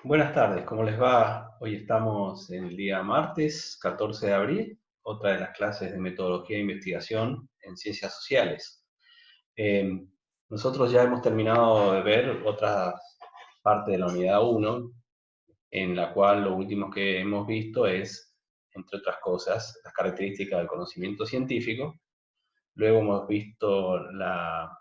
Buenas tardes, ¿cómo les va? Hoy estamos en el día martes 14 de abril, otra de las clases de metodología de investigación en ciencias sociales. Eh, Nosotros ya hemos terminado de ver otra parte de la unidad 1, en la cual lo último que hemos visto es, entre otras cosas, las características del conocimiento científico. Luego hemos visto la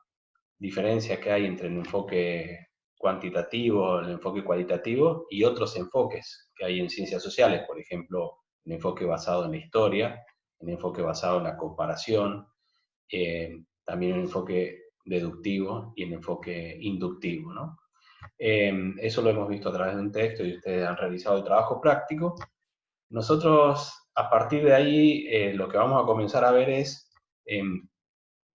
diferencia que hay entre el enfoque cuantitativo, el enfoque cualitativo y otros enfoques que hay en ciencias sociales, por ejemplo, el enfoque basado en la historia, el enfoque basado en la comparación, también el enfoque deductivo y el enfoque inductivo, ¿no? Eso lo hemos visto a través de un texto y ustedes han realizado el trabajo práctico. Nosotros, a partir de ahí, lo que vamos a comenzar a ver es eh,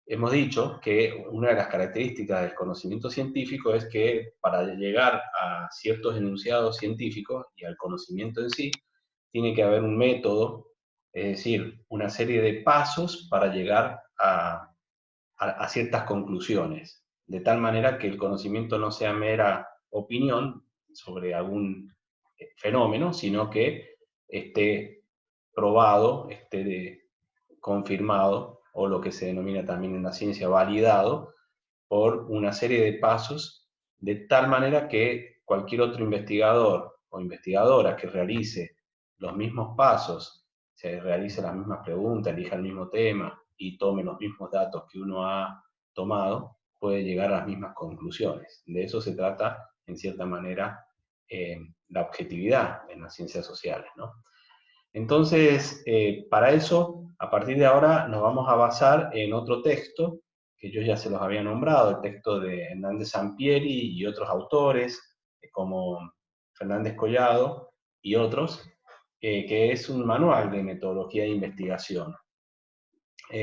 hemos dicho que una de las características del conocimiento científico es que para llegar a ciertos enunciados científicos y al conocimiento en sí, tiene que haber un método, es decir, una serie de pasos para llegar a ciertas conclusiones, de tal manera que el conocimiento no sea mera opinión sobre algún fenómeno, sino que esté probado, esté confirmado, o lo que se denomina también en la ciencia validado, por una serie de pasos, de tal manera que cualquier otro investigador o investigadora que realice los mismos pasos, se realice las mismas preguntas, elija el mismo tema y tome los mismos datos que uno ha tomado, puede llegar a las mismas conclusiones. De eso se trata, en cierta manera, la objetividad en las ciencias sociales, ¿no? Entonces, para eso, a partir de ahora nos vamos a basar en otro texto, que yo ya se los había nombrado, el texto de Hernández Sampieri y otros autores, como Fernández Collado y otros, que es un manual de metodología de investigación.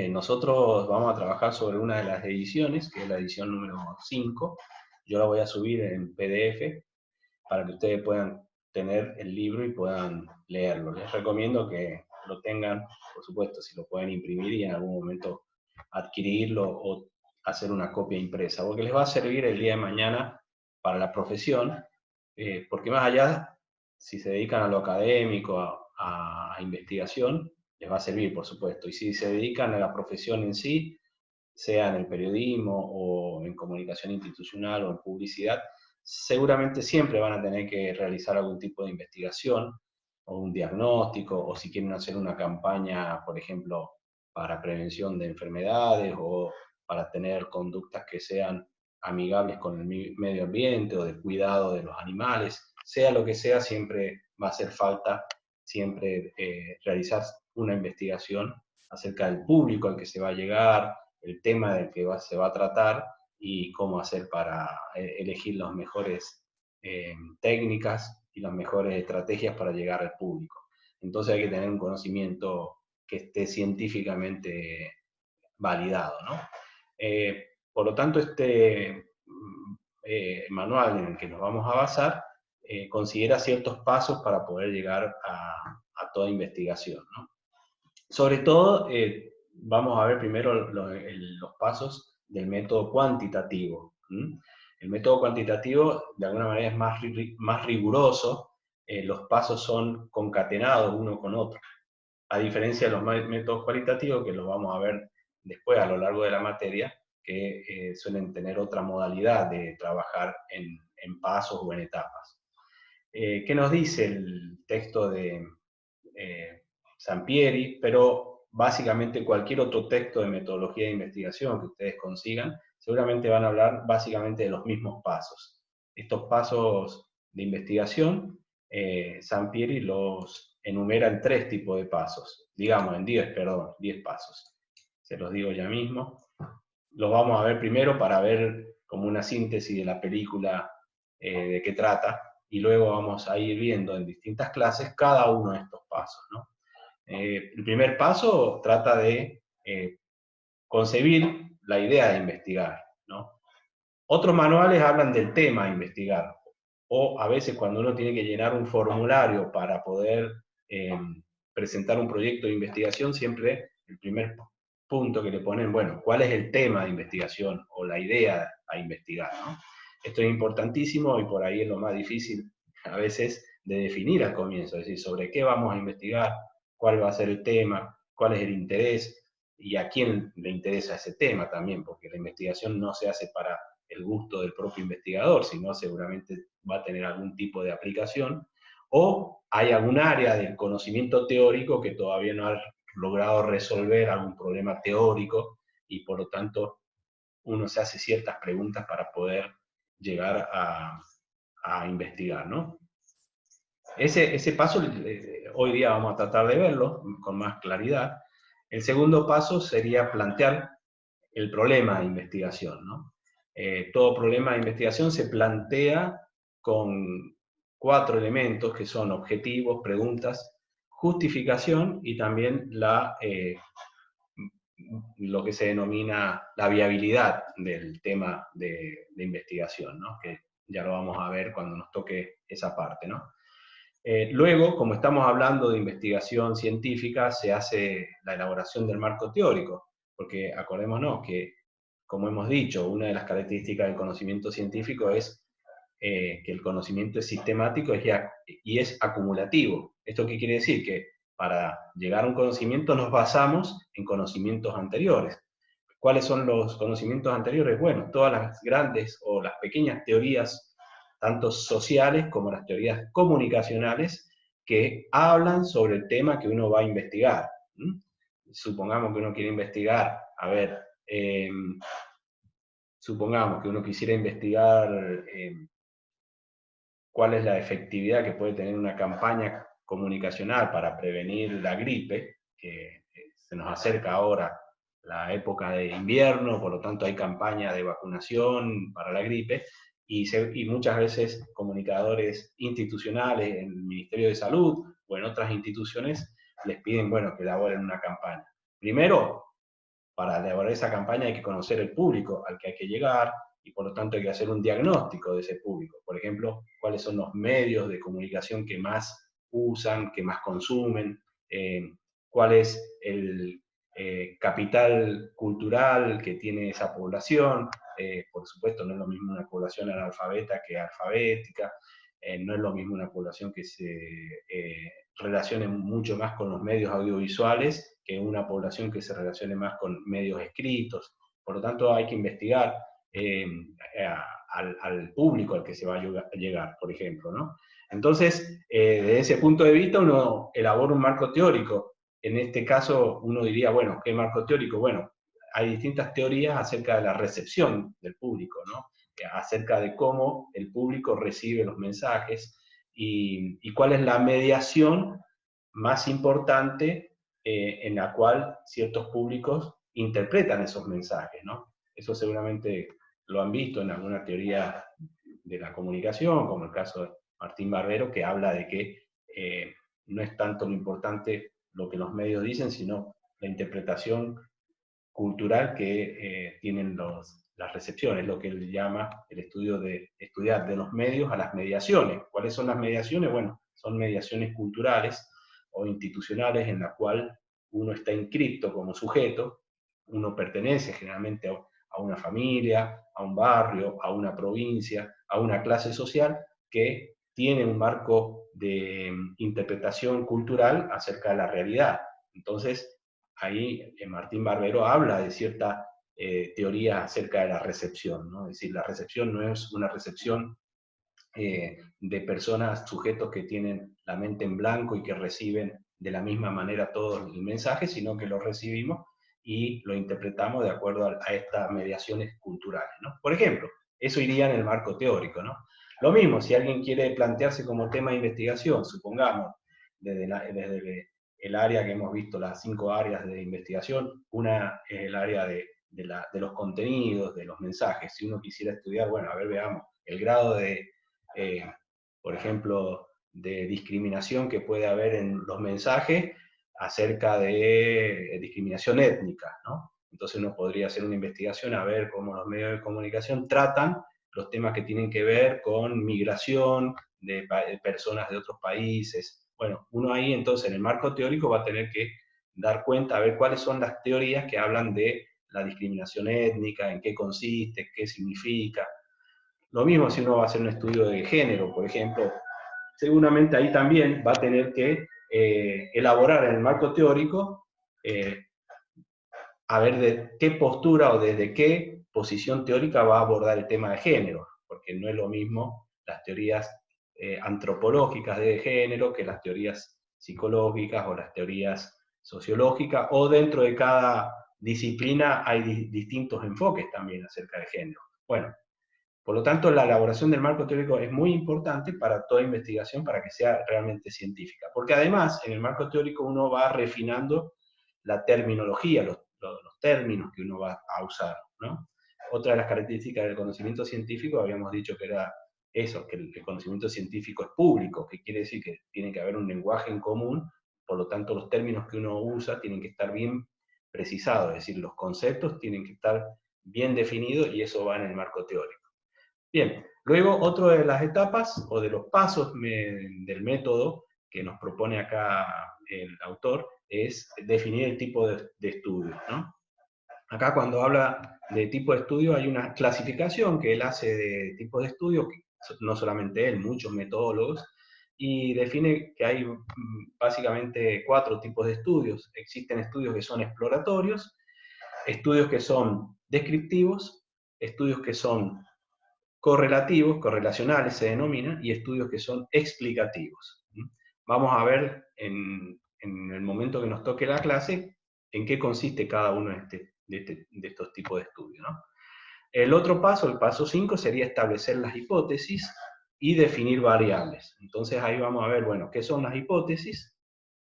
Nosotros vamos a trabajar sobre una de las ediciones, que es la edición número 5. Yo la voy a subir en PDF para que ustedes puedan tener el libro y puedan leerlo. Les recomiendo que lo tengan, por supuesto, si lo pueden imprimir y en algún momento adquirirlo o hacer una copia impresa, porque les va a servir el día de mañana para la profesión, porque más allá, si se dedican a lo académico, a investigación, les va a servir, por supuesto, y si se dedican a la profesión en sí, sea en el periodismo o en comunicación institucional o en publicidad, seguramente siempre van a tener que realizar algún tipo de investigación o un diagnóstico, o si quieren hacer una campaña, por ejemplo, para prevención de enfermedades o para tener conductas que sean amigables con el medio ambiente o de cuidado de los animales, sea lo que sea, siempre va a hacer falta siempre realizar una investigación acerca del público al que se va a llegar, el tema del que se va a tratar y cómo hacer para elegir las mejores técnicas y las mejores estrategias para llegar al público. Entonces hay que tener un conocimiento que esté científicamente validado, ¿no? Por lo tanto, este manual en el que nos vamos a basar considera ciertos pasos para poder llegar a toda investigación, ¿no? Sobre todo, vamos a ver primero los pasos del método cuantitativo. ¿Mm? El método cuantitativo, de alguna manera, es más riguroso. Los pasos son concatenados uno con otro. A diferencia de los métodos cualitativos, que los vamos a ver después a lo largo de la materia, que suelen tener otra modalidad de trabajar en pasos o en etapas. ¿Qué nos dice el texto de Sampieri? Pero básicamente cualquier otro texto de metodología de investigación que ustedes consigan, seguramente van a hablar básicamente de los mismos pasos. Estos pasos de investigación, Sampieri los enumera en 3 tipos de pasos, digamos en 10, perdón, 10 pasos. Se los digo ya mismo. Los vamos a ver primero para ver como una síntesis de la película de qué trata, y luego vamos a ir viendo en distintas clases cada uno de estos pasos, ¿no? El primer paso trata de concebir la idea de investigar, ¿no? Otros manuales hablan del tema a investigar, o a veces cuando uno tiene que llenar un formulario para poder eh, presentar un proyecto de investigación, siempre el primer punto que le ponen, bueno, ¿cuál es el tema de investigación o la idea a investigar, ¿no? Esto es importantísimo y por ahí es lo más difícil a veces de definir al comienzo, es decir, sobre qué vamos a investigar, cuál va a ser el tema, cuál es el interés y a quién le interesa ese tema también, porque la investigación no se hace para el gusto del propio investigador, sino seguramente va a tener algún tipo de aplicación, o hay algún área del conocimiento teórico que todavía no ha logrado resolver algún problema teórico y por lo tanto uno se hace ciertas preguntas para poder llegar a investigar, ¿no? Ese paso hoy día vamos a tratar de verlo con más claridad. El segundo paso sería plantear el problema de investigación, ¿no? Todo problema de investigación se plantea con 4 elementos que son objetivos, preguntas, justificación y también lo que se denomina la viabilidad del tema de investigación, ¿no? Que ya lo vamos a ver cuando nos toque esa parte, ¿no? Luego, como estamos hablando de investigación científica, se hace la elaboración del marco teórico, porque acordémonos que, como hemos dicho, una de las características del conocimiento científico es que el conocimiento es sistemático y es acumulativo. ¿Esto qué quiere decir? Que para llegar a un conocimiento nos basamos en conocimientos anteriores. ¿Cuáles son los conocimientos anteriores? Bueno, todas las grandes o las pequeñas teorías, tanto sociales como las teorías comunicacionales, que hablan sobre el tema que uno va a investigar. ¿Mm? Supongamos que uno quiere investigar, a ver, supongamos que uno quisiera investigar cuál es la efectividad que puede tener una campaña comunicacional para prevenir la gripe, que se nos acerca ahora la época de invierno, por lo tanto hay campaña de vacunación para la gripe, y muchas veces comunicadores institucionales en el Ministerio de Salud o en otras instituciones les piden, bueno, que elaboren una campaña. Primero, para elaborar esa campaña hay que conocer el público al que hay que llegar y por lo tanto hay que hacer un diagnóstico de ese público. Por ejemplo, cuáles son los medios de comunicación que más usan, que más consumen, cuál es el capital cultural que tiene esa población. Por supuesto, no es lo mismo una población analfabeta que alfabética, no es lo mismo una población que se relacione mucho más con los medios audiovisuales que una población que se relacione más con medios escritos. Por lo tanto, hay que investigar eh, al público al que se va a llegar, por ejemplo, ¿no? Entonces, desde ese punto de vista, uno elabora un marco teórico. En este caso, uno diría, bueno, ¿qué marco teórico? Bueno, hay distintas teorías acerca de la recepción del público, ¿no? Acerca de cómo el público recibe los mensajes y cuál es la mediación más importante en la cual ciertos públicos interpretan esos mensajes, ¿no? Eso seguramente lo han visto en alguna teoría de la comunicación, como el caso de Martín Barbero, que habla de que no es tanto lo importante lo que los medios dicen, sino la interpretación cultural que tienen las recepciones, lo que él llama el estudio de estudiar de los medios a las mediaciones. ¿Cuáles son las mediaciones? Bueno, son mediaciones culturales o institucionales en la cual uno está inscrito como sujeto, uno pertenece generalmente a una familia, a un barrio, a una provincia, a una clase social que tiene un marco de interpretación cultural acerca de la realidad. Entonces, ahí Martín Barbero habla de cierta teoría acerca de la recepción, ¿no? Es decir, la recepción no es una recepción de personas, sujetos que tienen la mente en blanco y que reciben de la misma manera todo el mensaje, sino que lo recibimos y lo interpretamos de acuerdo a estas mediaciones culturales, ¿no? Por ejemplo, eso iría en el marco teórico, ¿no? Lo mismo, si alguien quiere plantearse como tema de investigación, supongamos, desde el área que hemos visto, las 5 áreas de investigación, una es el área de los contenidos, de los mensajes. Si uno quisiera estudiar, bueno, a ver, veamos, el grado de, eh, por ejemplo, de discriminación que puede haber en los mensajes acerca de discriminación étnica, ¿no? Entonces uno podría hacer una investigación a ver cómo los medios de comunicación tratan los temas que tienen que ver con migración de personas de otros países. Bueno, uno ahí entonces en el marco teórico va a tener que dar cuenta, a ver cuáles son las teorías que hablan de la discriminación étnica, en qué consiste, qué significa. Lo mismo si uno va a hacer un estudio de género, por ejemplo, seguramente ahí también va a tener que elaborar en el marco teórico a ver de qué postura o desde qué posición teórica va a abordar el tema de género, porque no es lo mismo las teorías antropológicas de género que las teorías psicológicas o las teorías sociológicas, o dentro de cada disciplina hay distintos enfoques también acerca de género. Bueno, por lo tanto, la elaboración del marco teórico es muy importante para toda investigación, para que sea realmente científica. Porque además, en el marco teórico uno va refinando la terminología, los términos que uno va a usar, ¿no? Otra de las características del conocimiento científico, habíamos dicho que era eso, que el conocimiento científico es público, que quiere decir que tiene que haber un lenguaje en común, por lo tanto los términos que uno usa tienen que estar bien precisados, es decir, los conceptos tienen que estar bien definidos y eso va en el marco teórico. Bien, luego otra de las etapas o de los pasos del método que nos propone acá el autor es definir el tipo de estudio, ¿no? Acá cuando habla de tipo de estudio hay una clasificación que él hace de tipos de estudio, que no solamente él, muchos metodólogos, y define que hay básicamente 4 tipos de estudios. Existen estudios que son exploratorios, estudios que son descriptivos, estudios que son correlativos, correlacionales se denominan, y estudios que son explicativos. Vamos a ver en el momento que nos toque la clase en qué consiste cada uno de estos tipos de estudios, ¿no? El otro paso, el paso 5, sería establecer las hipótesis y definir variables. Entonces ahí vamos a ver, bueno, ¿qué son las hipótesis?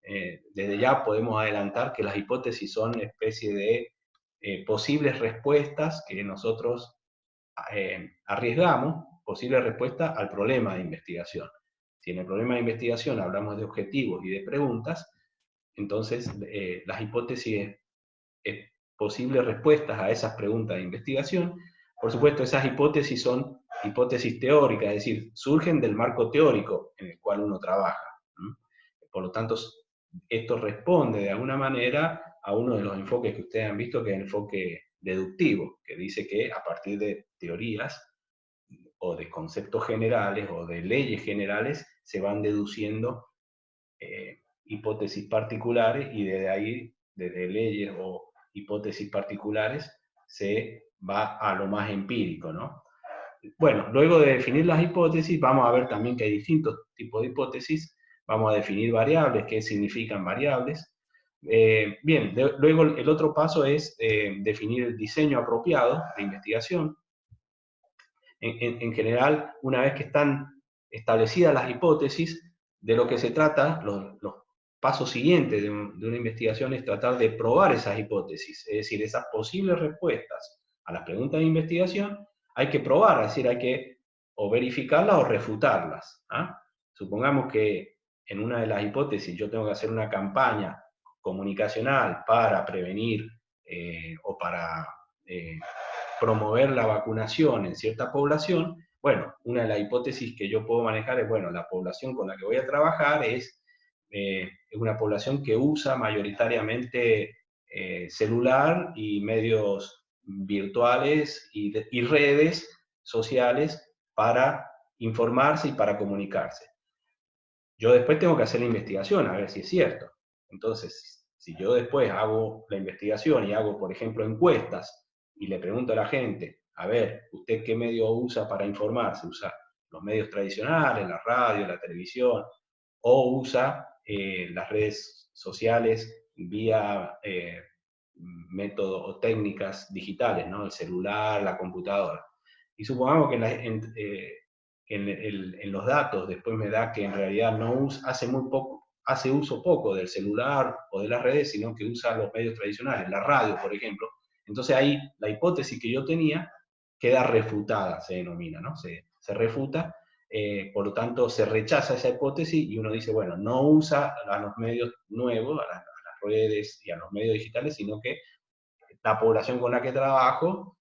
Desde ya podemos adelantar que las hipótesis son una especie de posibles respuestas que nosotros arriesgamos posible respuesta al problema de investigación. Si en el problema de investigación hablamos de objetivos y de preguntas, entonces las hipótesis es posibles respuestas a esas preguntas de investigación. Por supuesto, esas hipótesis son hipótesis teóricas, es decir, surgen del marco teórico en el cual uno trabaja. Por lo tanto, esto responde de alguna manera a uno de los enfoques que ustedes han visto, que es el enfoque deductivo, que dice que a partir de teorías o de conceptos generales o de leyes generales se van deduciendo hipótesis particulares y desde ahí, desde leyes o hipótesis particulares, se va a lo más empírico, ¿no? Bueno, luego de definir las hipótesis, vamos a ver también que hay distintos tipos de hipótesis, vamos a definir variables, qué significan variables. Bien, luego el otro paso es definir el diseño apropiado de investigación. En general, una vez que están establecidas las hipótesis, de lo que se trata, los pasos siguientes de una investigación es tratar de probar esas hipótesis, es decir, esas posibles respuestas a las preguntas de investigación, hay que probar, es decir, hay que o verificarlas o refutarlas. ¿Ah? Supongamos que en una de las hipótesis yo tengo que hacer una campaña comunicacional para prevenir o para promover la vacunación en cierta población. Bueno, una de las hipótesis que yo puedo manejar es, bueno, la población con la que voy a trabajar es una población que usa mayoritariamente celular y medios virtuales y redes sociales para informarse y para comunicarse. Yo después tengo que hacer la investigación a ver si es cierto. Entonces, si yo después hago la investigación y hago, por ejemplo, encuestas y le pregunto a la gente, a ver, ¿usted qué medio usa para informarse? ¿Usa los medios tradicionales, la radio, la televisión? ¿O usa las redes sociales vía métodos o técnicas digitales, ¿no? El celular, la computadora? Y supongamos que en los datos después me da que en realidad no hace uso poco del celular o de las redes, sino que usa los medios tradicionales, la radio, por ejemplo. Entonces ahí la hipótesis que yo tenía queda refutada, se denomina, ¿no? Se refuta, por lo tanto se rechaza esa hipótesis y uno dice, bueno, no usa a los medios nuevos, a las redes y a los medios digitales, sino que la población con la que trabajo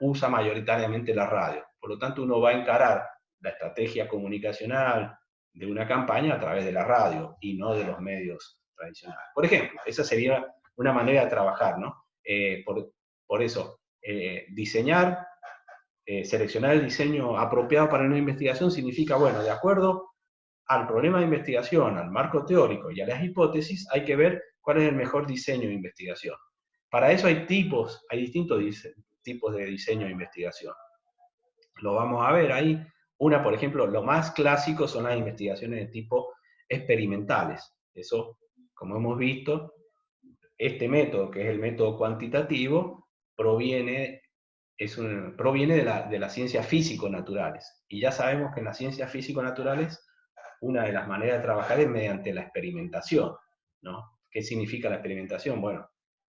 usa mayoritariamente la radio. Por lo tanto, uno va a encarar la estrategia comunicacional de una campaña a través de la radio y no de los medios tradicionales. Por ejemplo, esa sería una manera de trabajar, ¿no? Por eso, diseñar, seleccionar el diseño apropiado para una investigación significa, bueno, de acuerdo al problema de investigación, al marco teórico y a las hipótesis, hay que ver cuál es el mejor diseño de investigación. Para eso hay distintos tipos de diseño de investigación. Lo vamos a ver ahí. Una, por ejemplo, lo más clásico son las investigaciones de tipo experimentales. Eso, como hemos visto, este método, que es el método cuantitativo, proviene de las ciencias físico-naturales. Y ya sabemos que en las ciencias físico-naturales una de las maneras de trabajar es mediante la experimentación, ¿no? ¿Qué significa la experimentación? Bueno,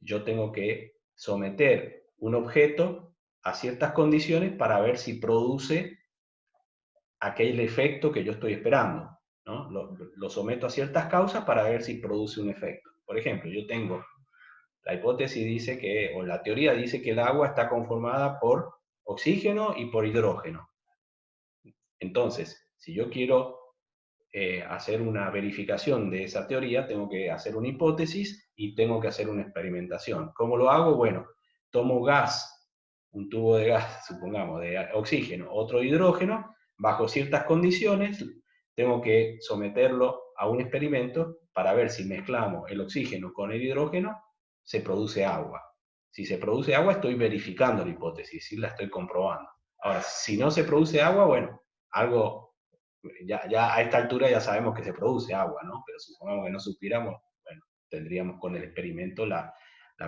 yo tengo que someter un objeto a ciertas condiciones para ver si produce aquel efecto que yo estoy esperando, ¿no? Lo someto a ciertas causas para ver si produce un efecto. Por ejemplo, yo tengo la hipótesis dice que, o la teoría dice que el agua está conformada por oxígeno y por hidrógeno. Entonces, si yo quiero hacer una verificación de esa teoría, tengo que hacer una hipótesis y tengo que hacer una experimentación. ¿Cómo lo hago? Bueno, tomo gas, un tubo de gas, supongamos, de oxígeno, otro hidrógeno, bajo ciertas condiciones, tengo que someterlo a un experimento para ver si mezclamos el oxígeno con el hidrógeno, se produce agua. Si se produce agua, estoy verificando la hipótesis, ¿sí? La estoy comprobando. Ahora, si no se produce agua, bueno, algo ya a esta altura ya sabemos que se produce agua, ¿no? Pero supongamos que no supiéramos, bueno, tendríamos con el experimento la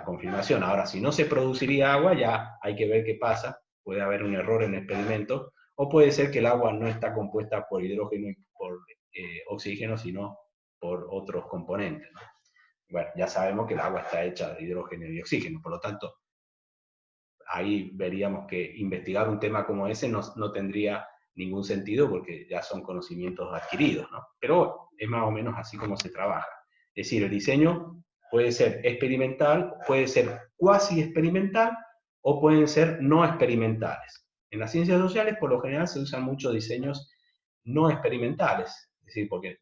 confirmación. Ahora, si no se produciría agua, ya hay que ver qué pasa. Puede haber un error en el experimento, o puede ser que el agua no está compuesta por hidrógeno y por oxígeno, sino por otros componentes, ¿no? Bueno, ya sabemos que el agua está hecha de hidrógeno y oxígeno, por lo tanto, ahí veríamos que investigar un tema como ese no tendría ningún sentido porque ya son conocimientos adquiridos, ¿no? Pero bueno, es más o menos así como se trabaja. Es decir, el diseño puede ser experimental, puede ser cuasi experimental o pueden ser no experimentales. En las ciencias sociales, por lo general, se usan muchos diseños no experimentales, es decir, porque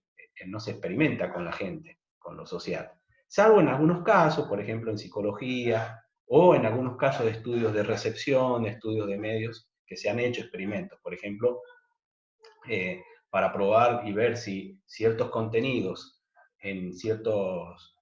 no se experimenta con la gente, con lo social. Salvo en algunos casos, por ejemplo, en psicología, o en algunos casos de estudios de recepción, de estudios de medios, que se han hecho experimentos, por ejemplo, para probar y ver si ciertos contenidos en ciertos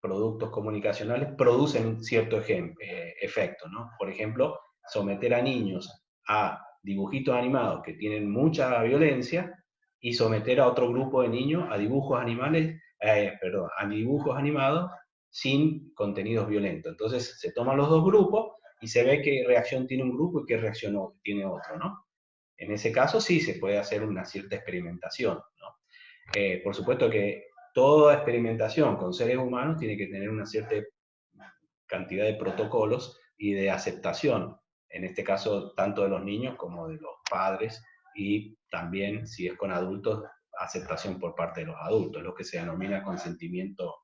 productos comunicacionales producen cierto efecto, ¿no? Por ejemplo, someter a niños a dibujitos animados que tienen mucha violencia y someter a otro grupo de niños a dibujos a dibujos animados sin contenidos violentos. Entonces se toman los dos grupos y se ve qué reacción tiene un grupo y qué reacción tiene otro, ¿no? En ese caso sí se puede hacer una cierta experimentación, ¿no? Por supuesto que toda experimentación con seres humanos tiene que tener una cierta cantidad de protocolos y de aceptación, en este caso tanto de los niños como de los padres, y también si es con adultos, aceptación por parte de los adultos, lo que se denomina consentimiento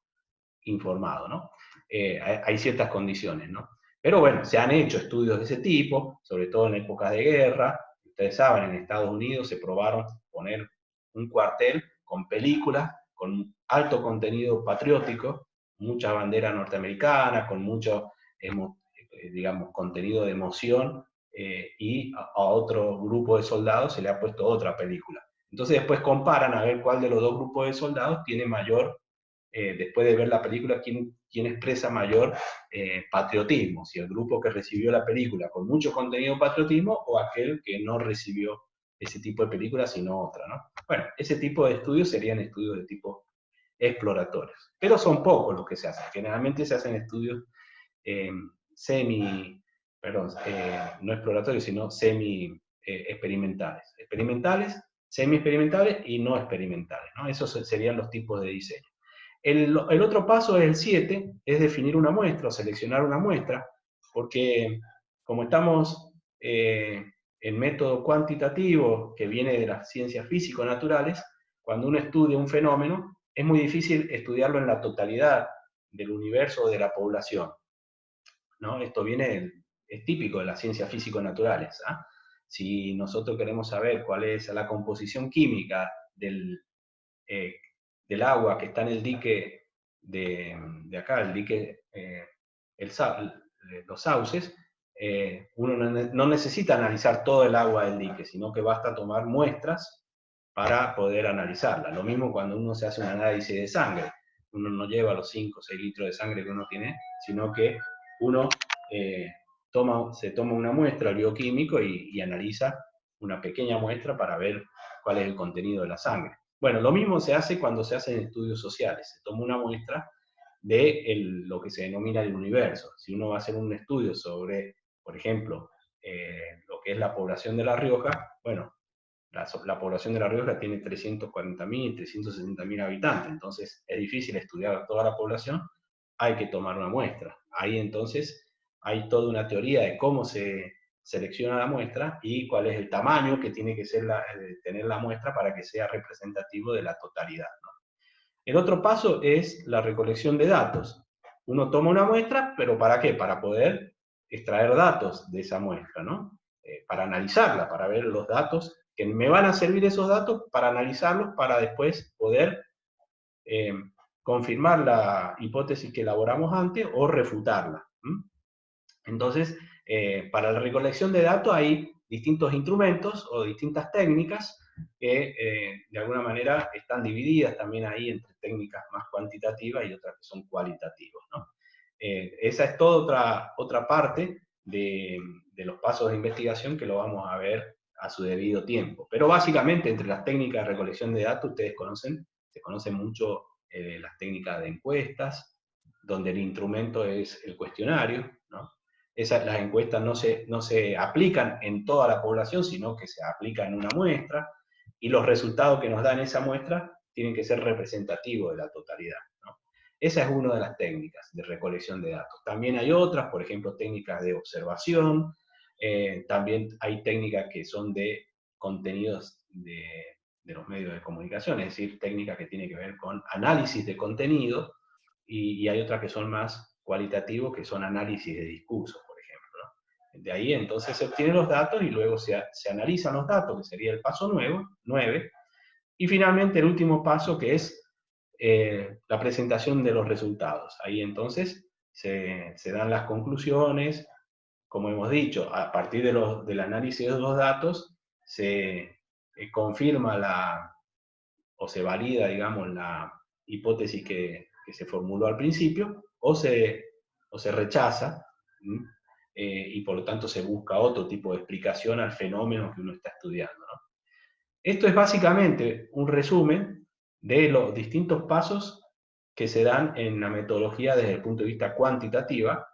informado, ¿no? Hay ciertas condiciones, ¿no? Pero bueno, se han hecho estudios de ese tipo, sobre todo en épocas de guerra. Ustedes saben, en Estados Unidos se probaron poner un cuartel con películas, con alto contenido patriótico, mucha bandera norteamericana, con mucho, digamos, contenido de emoción, y a otro grupo de soldados se le ha puesto otra película. Entonces después comparan a ver cuál de los dos grupos de soldados tiene mayor después de ver la película, quién expresa mayor patriotismo, si el grupo que recibió la película con mucho contenido patriotismo o aquel que no recibió ese tipo de película, sino otra, ¿no? Bueno, ese tipo de estudios serían estudios de tipo exploratorios, pero son pocos los que se hacen. Generalmente se hacen estudios eh, semi, perdón, no exploratorios, sino semi experimentales. Experimentales, semi experimentales y no experimentales, ¿no? Esos serían los tipos de diseño. El otro paso es el 7, es definir una muestra o seleccionar una muestra, porque como estamos en método cuantitativo que viene de las ciencias físico-naturales, cuando uno estudia un fenómeno, es muy difícil estudiarlo en la totalidad del universo o de la población, ¿no? Esto es típico de las ciencias físico-naturales. ¿Ah? Si nosotros queremos saber cuál es la composición química eh, del agua que está en el dique de acá, el dique, los sauces, uno no necesita analizar todo el agua del dique, sino que basta tomar muestras para poder analizarla. Lo mismo cuando uno se hace un análisis de sangre. Uno no lleva los 5 o 6 litros de sangre que uno tiene, sino que uno se toma una muestra bioquímico y analiza una pequeña muestra para ver cuál es el contenido de la sangre. Bueno, lo mismo se hace cuando se hacen estudios sociales. Se toma una muestra de lo que se denomina el universo. Si uno va a hacer un estudio sobre, por ejemplo, lo que es la población de La Rioja, bueno, la población de La Rioja tiene 340.000, 360.000 habitantes, entonces es difícil estudiar toda la población, hay que tomar una muestra. Ahí entonces hay toda una teoría de cómo se selecciona la muestra y cuál es el tamaño que tiene que tener la muestra para que sea representativo de la totalidad, ¿no? El otro paso es la recolección de datos. Uno toma una muestra, pero ¿para qué? Para poder extraer datos de esa muestra, ¿no? Para analizarla, para ver los datos, que me van a servir esos datos para analizarlos, para después poder eh, confirmar la hipótesis que elaboramos antes o refutarla. Entonces, para la recolección de datos hay distintos instrumentos o distintas técnicas que de alguna manera están divididas también ahí entre técnicas más cuantitativas y otras que son cualitativas, ¿no? Esa es toda otra parte de los pasos de investigación que lo vamos a ver a su debido tiempo. Pero básicamente entre las técnicas de recolección de datos ustedes se conocen mucho las técnicas de encuestas, donde el instrumento es el cuestionario, ¿no? Las encuestas no se aplican en toda la población, sino que se aplican en una muestra, y los resultados que nos dan esa muestra tienen que ser representativos de la totalidad, ¿no? Esa es una de las técnicas de recolección de datos. También hay otras, por ejemplo, técnicas de observación, también hay técnicas que son de contenidos de los medios de comunicación, es decir, técnicas que tienen que ver con análisis de contenido, y hay otras que son más cualitativos, que son análisis de discursos, por ejemplo, ¿no? De ahí entonces se obtienen los datos y luego se analizan los datos, que sería el paso 9, y finalmente el último paso, que es la presentación de los resultados. Ahí entonces se dan las conclusiones, como hemos dicho, a partir del análisis de los datos se confirma o se valida, digamos, la hipótesis que se formuló al principio, o se rechaza, y por lo tanto se busca otro tipo de explicación al fenómeno que uno está estudiando, ¿no? Esto es básicamente un resumen de los distintos pasos que se dan en la metodología desde el punto de vista cuantitativa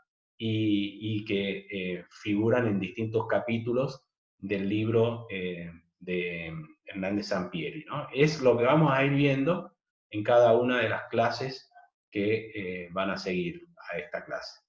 y que figuran en distintos capítulos del libro de Hernández Sampieri, ¿no? Es lo que vamos a ir viendo en cada una de las clases que van a seguir a esta clase.